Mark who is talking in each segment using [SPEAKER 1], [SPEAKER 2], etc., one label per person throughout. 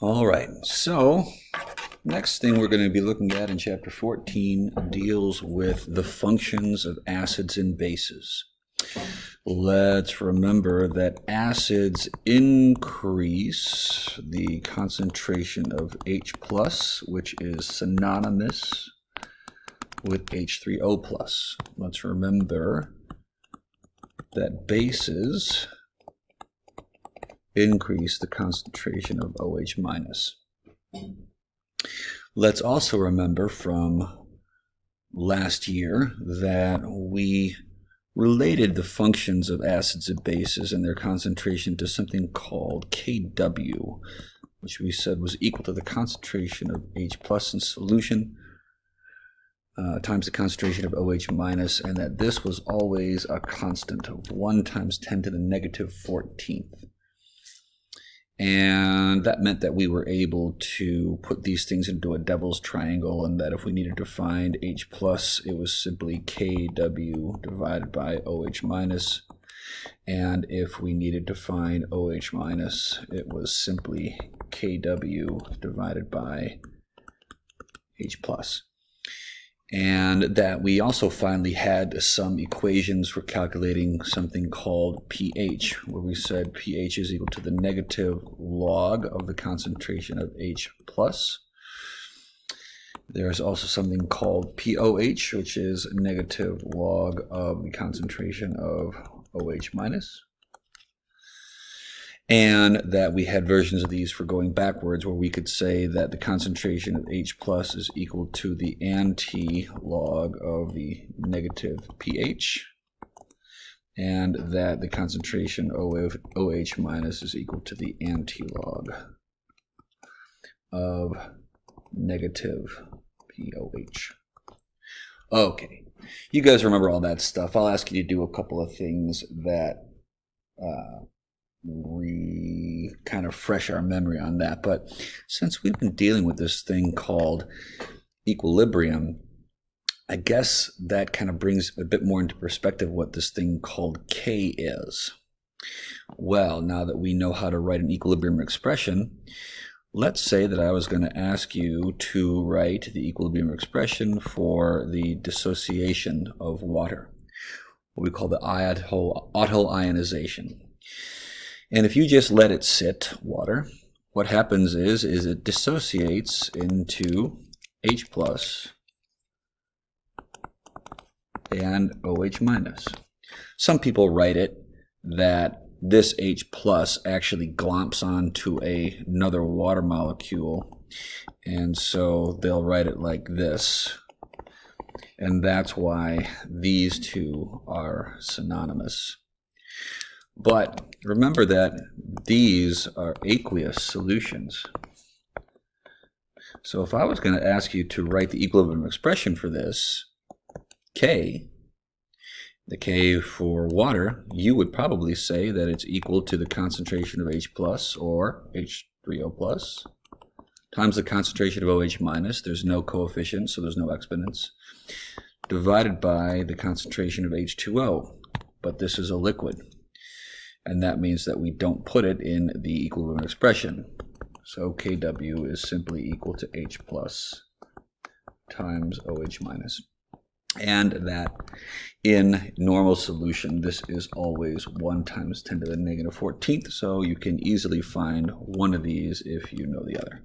[SPEAKER 1] All right, so next thing we're going to be looking at in chapter 14 deals with the functions of acids and bases. Let's remember that acids increase the concentration of H+, which is synonymous with H3O+. Let's remember that bases increase the concentration of OH-. Let's also remember from last year that we related the functions of acids and bases and their concentration to something called Kw, which we said was equal to the concentration of H+ in solution times the concentration of OH-, and that this was always a constant of 1 × 10⁻14th. And that meant that we were able to put these things into a devil's triangle, and that if we needed to find H+, it was simply Kw divided by OH-, and if we needed to find OH-, it was simply Kw divided by H+. And that we also finally had some equations for calculating something called pH, where we said pH is equal to the negative log of the concentration of H+. There's also something called pOH, which is negative log of the concentration of OH-. And that we had versions of these for going backwards, where we could say that the concentration of H+ is equal to the anti-log of the negative pH, and that the concentration of OH- is equal to the anti-log of negative pOH. Okay, you guys remember all that stuff. I'll ask you to do a couple of things that we kind of fresh our memory on that. But since we've been dealing with this thing called equilibrium, I guess that kind of brings a bit more into perspective what this thing called K is. Well, now that we know how to write an equilibrium expression, let's say that I was going to ask you to write the equilibrium expression for the dissociation of water, what we call the autoionization. And if you just let it sit, water, what happens is it dissociates into H+ and OH-. Some people write it that this H+ actually glomps onto another water molecule, and so they'll write it like this. And that's why these two are synonymous. But remember that these are aqueous solutions. So if I was going to ask you to write the equilibrium expression for this, K, the K for water, you would probably say that it's equal to the concentration of H+ or H3O+ times the concentration of OH-. There's no coefficient, so there's no exponents, divided by the concentration of H2O. But this is a liquid, and that means that we don't put it in the equilibrium expression. So Kw is simply equal to H+ times OH-. And that in normal solution, this is always 1 × 10⁻14th, so you can easily find one of these if you know the other.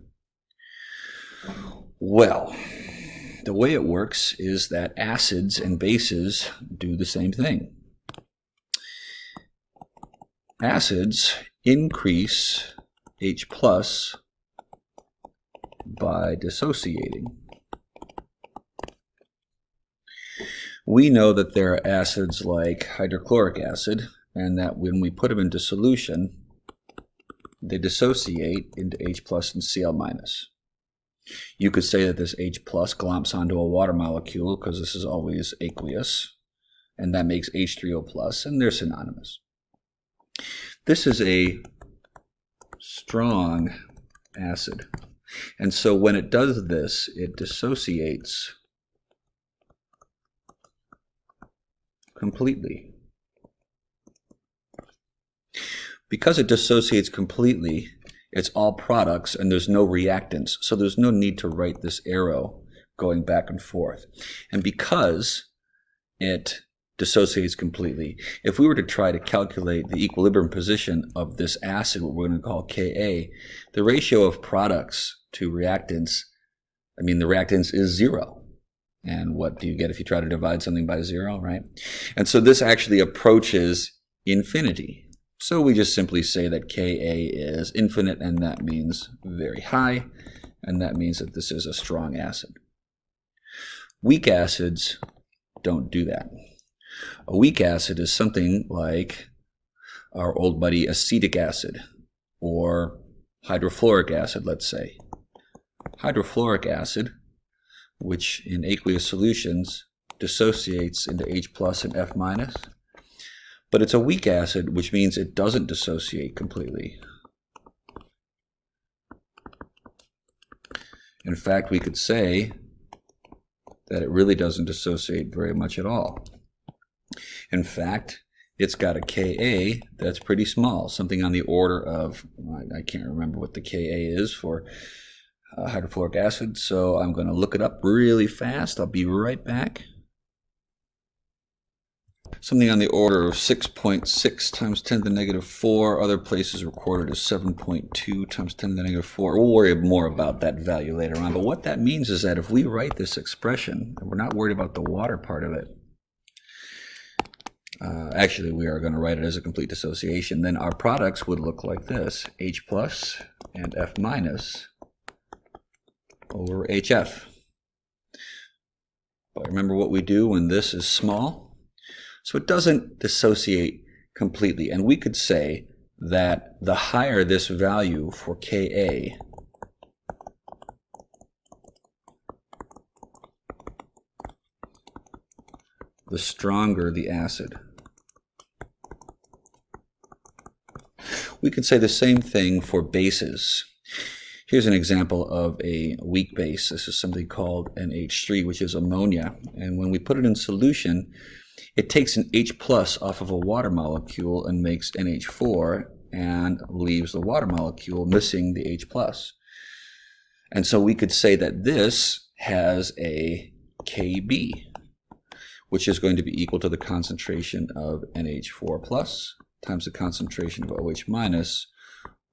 [SPEAKER 1] Well, the way it works is that acids and bases do the same thing. Acids increase H+ by dissociating. We know that there are acids like hydrochloric acid, and that when we put them into solution, they dissociate into H+ and Cl-. You could say that this H+ glomps onto a water molecule because this is always aqueous, and that makes H3O+, and they're synonymous. This is a strong acid, and so when it does this, it dissociates completely. Because it dissociates completely, It's all products and there's no reactants. So there's no need to write this arrow going back and forth. And because it dissociates completely, if we were to try to calculate the equilibrium position of this acid, what we're going to call Ka, the ratio of products to reactants, the reactants is 0. And what do you get if you try to divide something by 0, right? And so this actually approaches infinity. So we just simply say that Ka is infinite, and that means very high, and that means that this is a strong acid. Weak acids don't do that. A weak acid is something like our old buddy acetic acid, or hydrofluoric acid, let's say. Hydrofluoric acid, which in aqueous solutions dissociates into H plus and F minus, but it's a weak acid, which means it doesn't dissociate completely. In fact, we could say that it really doesn't dissociate very much at all. In fact, it's got a Ka that's pretty small, something on the order of, I can't remember what the Ka is for hydrofluoric acid, so I'm going to look it up really fast. I'll be right back. Something on the order of 6.6 times 10 to the negative 4. Other places recorded as 7.2 times 10 to the negative 4. We'll worry more about that value later on. But what that means is that if we write this expression, we're not worried about the water part of it. Actually, we are going to write it as a complete dissociation. Then our products would look like this: H plus and F minus over HF. But remember what we do when this is small? So it doesn't dissociate completely. And we could say that the higher this value for Ka, the stronger the acid. We could say the same thing for bases. Here's an example of a weak base. This is something called NH3, which is ammonia. And when we put it in solution, it takes an H plus off of a water molecule and makes NH4 and leaves the water molecule missing the H plus. And so we could say that this has a Kb, which is going to be equal to the concentration of NH4 plus times the concentration of OH minus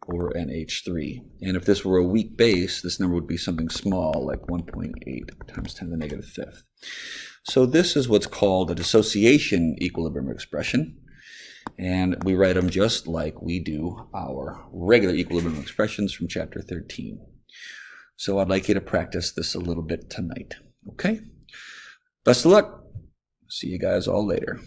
[SPEAKER 1] over NH3. And if this were a weak base, this number would be something small, like 1.8 times 10 to the negative fifth. So this is what's called a dissociation equilibrium expression. And we write them just like we do our regular equilibrium expressions from chapter 13. So I'd like you to practice this a little bit tonight. Okay? Best of luck. See you guys all later.